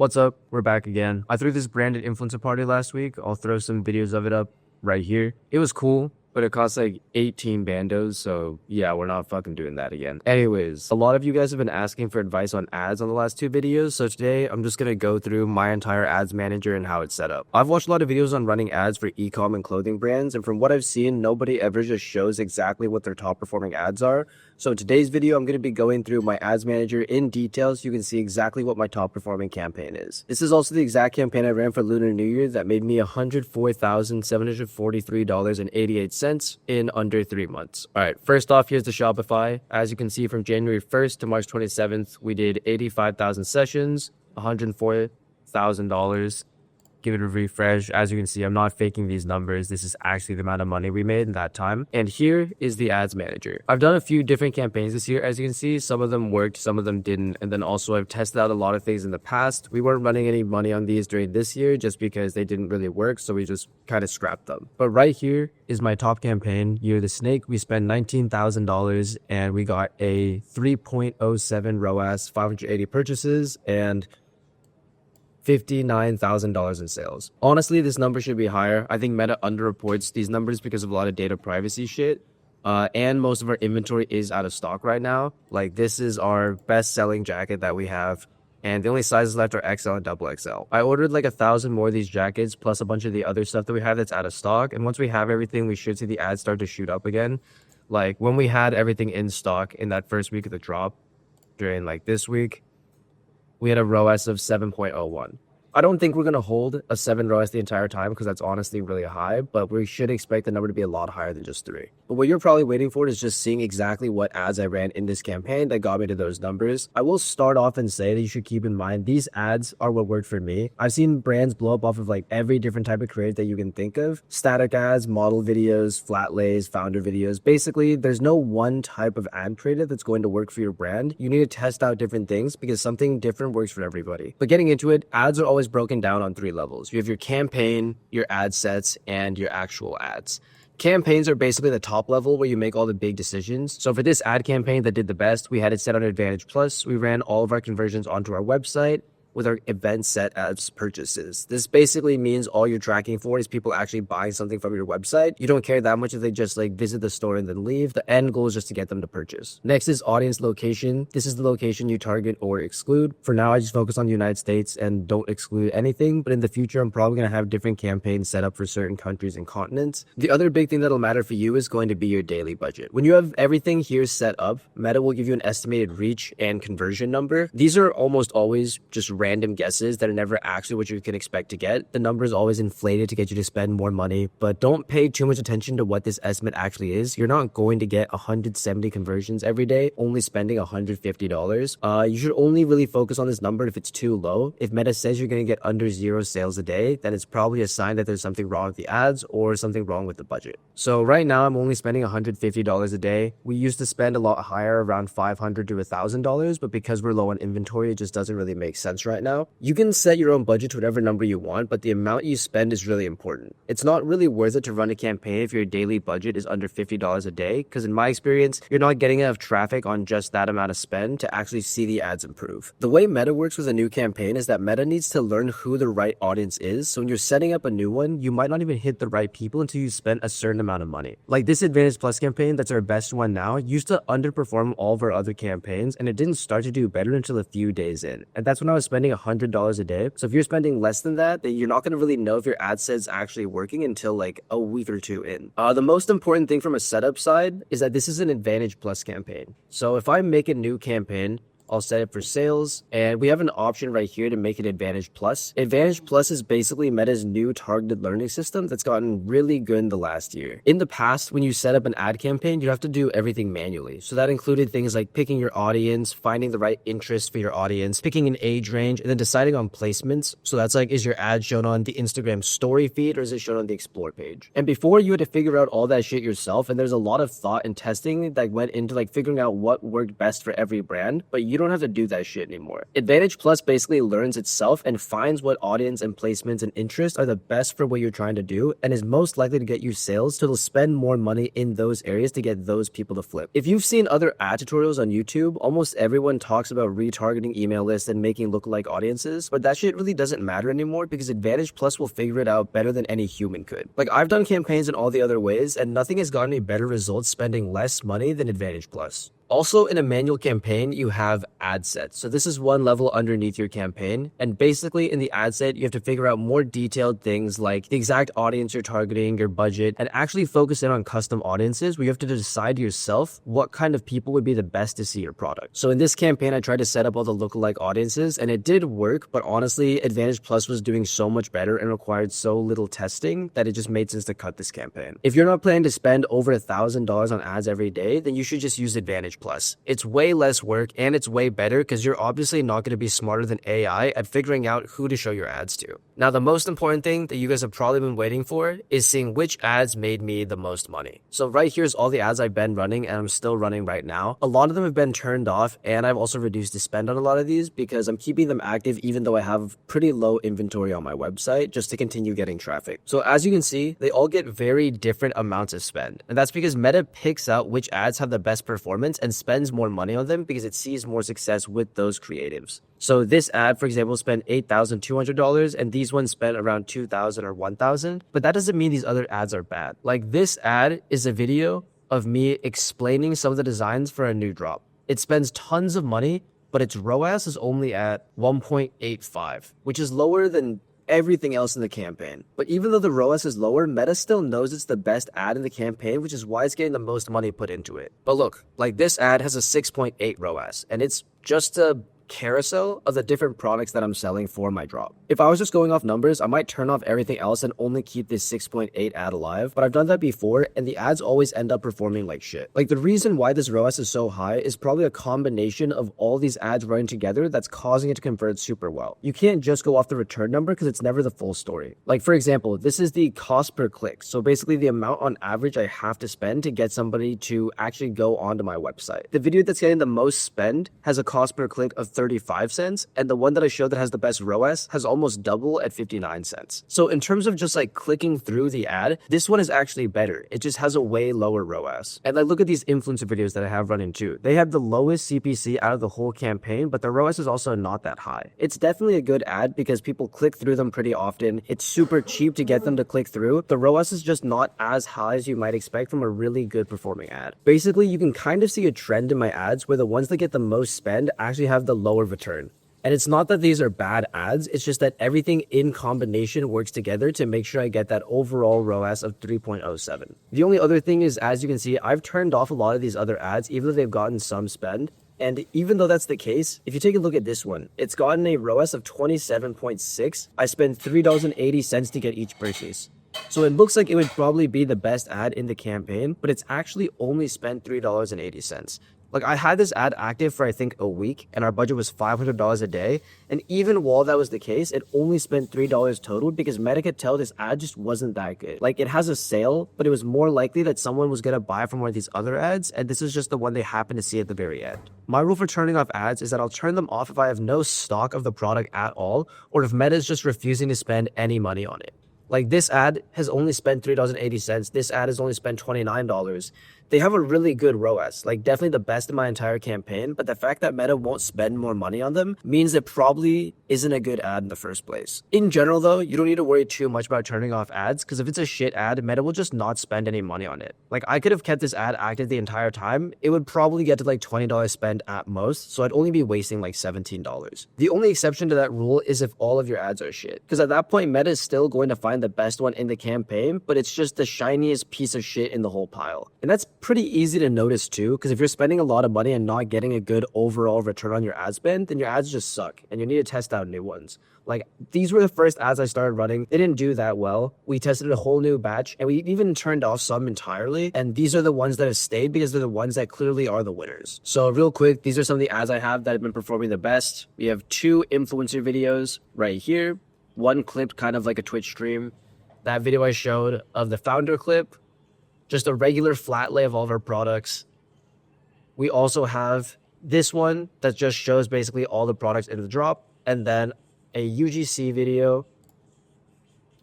What's up? We're back again. I threw this branded influencer party last week. I'll throw some videos of it up right here. It was cool, but it cost like 18 bandos, so yeah, we're not fucking doing that again. Anyways, a lot of you guys have been asking for advice on ads on the last two videos, so today I'm just gonna go through my entire ads manager and how it's set up. I've watched a lot of videos on running ads for e-com and clothing brands, and from what I've seen, nobody ever just shows exactly what their top performing ads are. So in today's video, I'm going to be going through my ads manager in detail so you can see exactly what my top performing campaign is. This is also the exact campaign I ran for Lunar New Year that made me $104,743.88 in under 3 months. All right, first off, here's the Shopify. As you can see, from January 1st to March 27th, we did 85,000 sessions, $104,000. Give it a refresh. As you can see, I'm not faking these numbers. This is actually the amount of money we made in that time. And here is the ads manager. I've done a few different campaigns this year. As you can see, some of them worked, some of them didn't. And then also I've tested out a lot of things in the past. We weren't running any money on these during this year just because they didn't really work. So we just kind of scrapped them. But right here is my top campaign, Year the Snake. We spent $19,000 and we got a 3.07 ROAS, 580 purchases, and $59,000 in sales. Honestly, this number should be higher. I think Meta underreports these numbers because of a lot of data privacy shit. And most of our inventory is out of stock right now. Like, this is our best selling jacket that we have. And the only sizes left are XL and XXL. I ordered like 1,000 more of these jackets plus a bunch of the other stuff that we have that's out of stock. And once we have everything, we should see the ads start to shoot up again. Like, when we had everything in stock in that first week of the drop during like this week, we had a ROAS of 7.01. I don't think we're going to hold a 7 ROAS the entire time because that's honestly really high, but we should expect the number to be a lot higher than just 3. But what you're probably waiting for is just seeing exactly what ads I ran in this campaign that got me to those numbers. I will start off and say that you should keep in mind these ads are what worked for me. I've seen brands blow up off of like every different type of creative that you can think of. Static ads, model videos, flat lays, founder videos. Basically, there's no one type of ad creative that's going to work for your brand. You need to test out different things because something different works for everybody. But getting into it, ads are always broken down on 3 levels. You have your campaign, your ad sets, and your actual ads. Campaigns are basically the top level where you make all the big decisions. So for this ad campaign that did the best, we had it set on Advantage Plus. We ran all of our conversions onto our website with our event set as purchases. This basically means all you're tracking for is people actually buying something from your website. You don't care that much if they just like visit the store and then leave. The end goal is just to get them to purchase. Next is audience location. This is the location you target or exclude. For now, I just focus on the United States and don't exclude anything, but in the future, I'm probably gonna have different campaigns set up for certain countries and continents. The other big thing that'll matter for you is going to be your daily budget. When you have everything here set up, Meta will give you an estimated reach and conversion number. These are almost always just random guesses that are never actually what you can expect to get. The number is always inflated to get you to spend more money, but don't pay too much attention to what this estimate actually is. You're not going to get 170 conversions every day, only spending $150. You should only really focus on this number if it's too low. If Meta says you're going to get under 0 sales a day, then it's probably a sign that there's something wrong with the ads or something wrong with the budget. So right now I'm only spending $150 a day. We used to spend a lot higher, around $500 to $1,000, but because we're low on inventory, it just doesn't really make sense right now. You can set your own budget to whatever number you want, but the amount you spend is really important. It's not really worth it to run a campaign if your daily budget is under $50 a day, because in my experience, you're not getting enough traffic on just that amount of spend to actually see the ads improve. The way Meta works with a new campaign is that Meta needs to learn who the right audience is, so when you're setting up a new one, you might not even hit the right people until you spend a certain amount of money. Like this Advantage Plus campaign, that's our best one now, used to underperform all of our other campaigns, and it didn't start to do better until a few days in. And that's when I was spending $100 a day. So if you're spending less than that, then you're not going to really know if your ad set's actually working until like a week or 2 in. The most important thing from a setup side is that this is an Advantage Plus campaign. So if I make a new campaign, I'll set it for sales, and we have an option right here to make it Advantage Plus. Advantage Plus is basically Meta's new targeted learning system that's gotten really good in the last year. In the past, when you set up an ad campaign, you have to do everything manually. So that included things like picking your audience, finding the right interest for your audience, picking an age range, and then deciding on placements. So that's like, is your ad shown on the Instagram story feed or is it shown on the explore page? And before, you had to figure out all that shit yourself, and there's a lot of thought and testing that went into like figuring out what worked best for every brand, but you don't have to do that shit anymore. Advantage Plus basically learns itself and finds what audience and placements and interests are the best for what you're trying to do and is most likely to get you sales, so it'll spend more money in those areas to get those people to flip. If you've seen other ad tutorials on YouTube, almost everyone talks about retargeting email lists and making lookalike audiences, but that shit really doesn't matter anymore because Advantage Plus will figure it out better than any human could. Like, I've done campaigns in all the other ways and nothing has gotten me better results spending less money than Advantage Plus. Also, in a manual campaign, you have ad sets. So this is one level underneath your campaign. And basically in the ad set, you have to figure out more detailed things like the exact audience you're targeting, your budget, and actually focus in on custom audiences where you have to decide yourself what kind of people would be the best to see your product. So in this campaign, I tried to set up all the lookalike audiences and it did work, but honestly, Advantage Plus was doing so much better and required so little testing that it just made sense to cut this campaign. If you're not planning to spend over $1,000 on ads every day, then you should just use Advantage Plus. It's way less work and it's way better because you're obviously not going to be smarter than AI at figuring out who to show your ads to. Now, the most important thing that you guys have probably been waiting for is seeing which ads made me the most money. So right here's all the ads I've been running and I'm still running right now. A lot of them have been turned off and I've also reduced the spend on a lot of these because I'm keeping them active even though I have pretty low inventory on my website just to continue getting traffic. So as you can see, they all get very different amounts of spend. And that's because Meta picks out which ads have the best performance and spends more money on them because it sees more success with those creatives. So this ad, for example, spent $8,200 and these ones spent around $2,000 or $1,000. But that doesn't mean these other ads are bad. Like this ad is a video of me explaining some of the designs for a new drop. It spends tons of money, but its ROAS is only at 1.85, which is lower than everything else in the campaign. But even though the ROAS is lower, Meta still knows it's the best ad in the campaign, which is why it's getting the most money put into it. But look, like this ad has a 6.8 ROAS, and it's just a carousel of the different products that I'm selling for my drop. If I was just going off numbers, I might turn off everything else and only keep this 6.8 ad alive, but I've done that before and the ads always end up performing like shit. Like the reason why this ROAS is so high is probably a combination of all these ads running together that's causing it to convert super well. You can't just go off the return number because it's never the full story. Like for example, this is the cost per click. So basically the amount on average I have to spend to get somebody to actually go onto my website. The video that's getting the most spend has a cost per click of 35 cents, and the one that I showed that has the best ROAS has almost double at 59 cents. So in terms of just like clicking through the ad, this one is actually better. It just has a way lower ROAS. And like look at these influencer videos that I have running too. They have the lowest CPC out of the whole campaign, but the ROAS is also not that high. It's definitely a good ad because people click through them pretty often. It's super cheap to get them to click through. The ROAS is just not as high as you might expect from a really good performing ad. Basically, you can kind of see a trend in my ads where the ones that get the most spend actually have the lower return. And it's not that these are bad ads, it's just that everything in combination works together to make sure I get that overall ROAS of 3.07. The only other thing is, as you can see, I've turned off a lot of these other ads, even though they've gotten some spend. And even though that's the case, if you take a look at this one, it's gotten a ROAS of 27.6. I spent $3.80 to get each purchase. So it looks like it would probably be the best ad in the campaign, but it's actually only spent $3.80. Like I had this ad active for I think a week and our budget was $500 a day. And even while that was the case, it only spent $3 total because Meta could tell this ad just wasn't that good. Like it has a sale, but it was more likely that someone was going to buy from one of these other ads. And this is just the one they happen to see at the very end. My rule for turning off ads is that I'll turn them off if I have no stock of the product at all, or if Meta is just refusing to spend any money on it. Like this ad has only spent $3.80. This ad has only spent $29. They have a really good ROAS, like definitely the best in my entire campaign, but the fact that Meta won't spend more money on them means it probably isn't a good ad in the first place. In general though, you don't need to worry too much about turning off ads because if it's a shit ad, Meta will just not spend any money on it. Like I could have kept this ad active the entire time. It would probably get to like $20 spend at most, so I'd only be wasting like $17. The only exception to that rule is if all of your ads are shit, because at that point Meta is still going to find the best one in the campaign, but it's just the shiniest piece of shit in the whole pile. And that's pretty easy to notice too, because if you're spending a lot of money and not getting a good overall return on your ad spend, then your ads just suck and you need to test out new ones. Like these were the first ads I started running. They didn't do that well. We tested a whole new batch and we even turned off some entirely. And these are the ones that have stayed because they're the ones that clearly are the winners. So real quick, these are some of the ads I have that have been performing the best. We have 2 influencer videos right here. One clipped kind of like a Twitch stream. That video I showed of the founder clip, just a regular flat lay of all of our products. We also have this one that just shows basically all the products in the drop, and then a UGC video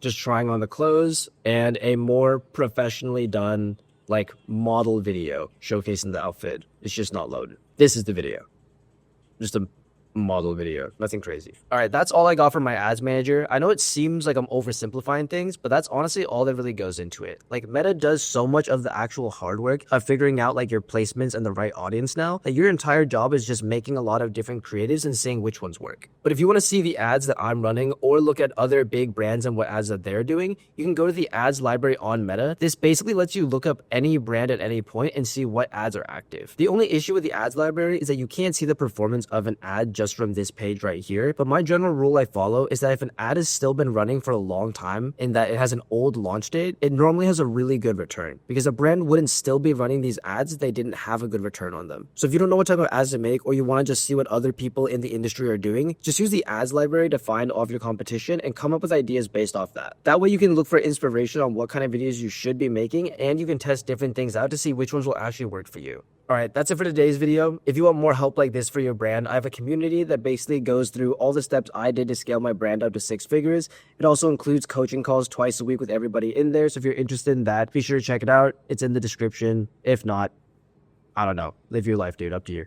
just trying on the clothes, and a more professionally done like model video showcasing the outfit. It's just not loaded. This is the video. Just a model video, nothing crazy. All right, that's all I got from my ads manager. I know it seems like I'm oversimplifying things, but that's honestly all that really goes into it. Like, Meta does so much of the actual hard work of figuring out like your placements and the right audience now that your entire job is just making a lot of different creatives and seeing which ones work. But if you want to see the ads that I'm running or look at other big brands and what ads that they're doing, you can go to the ads library on Meta. This basically lets you look up any brand at any point and see what ads are active. The only issue with the ads library is that you can't see the performance of an ad just from this page right here. But my general rule I follow is that if an ad has still been running for a long time and that it has an old launch date, it normally has a really good return, because a brand wouldn't still be running these ads if they didn't have a good return on them. So if you don't know what type of ads to make, or you want to just see what other people in the industry are doing, just use the ads library to find all of your competition and come up with ideas based off that. That way you can look for inspiration on what kind of videos you should be making, and you can test different things out to see which ones will actually work for you. Alright, that's it for today's video. If you want more help like this for your brand, I have a community that basically goes through all the steps I did to scale my brand up to 6 figures. It also includes coaching calls twice a week with everybody in there, so if you're interested in that, be sure to check it out. It's in the description. If not, I don't know. Live your life, dude. Up to you.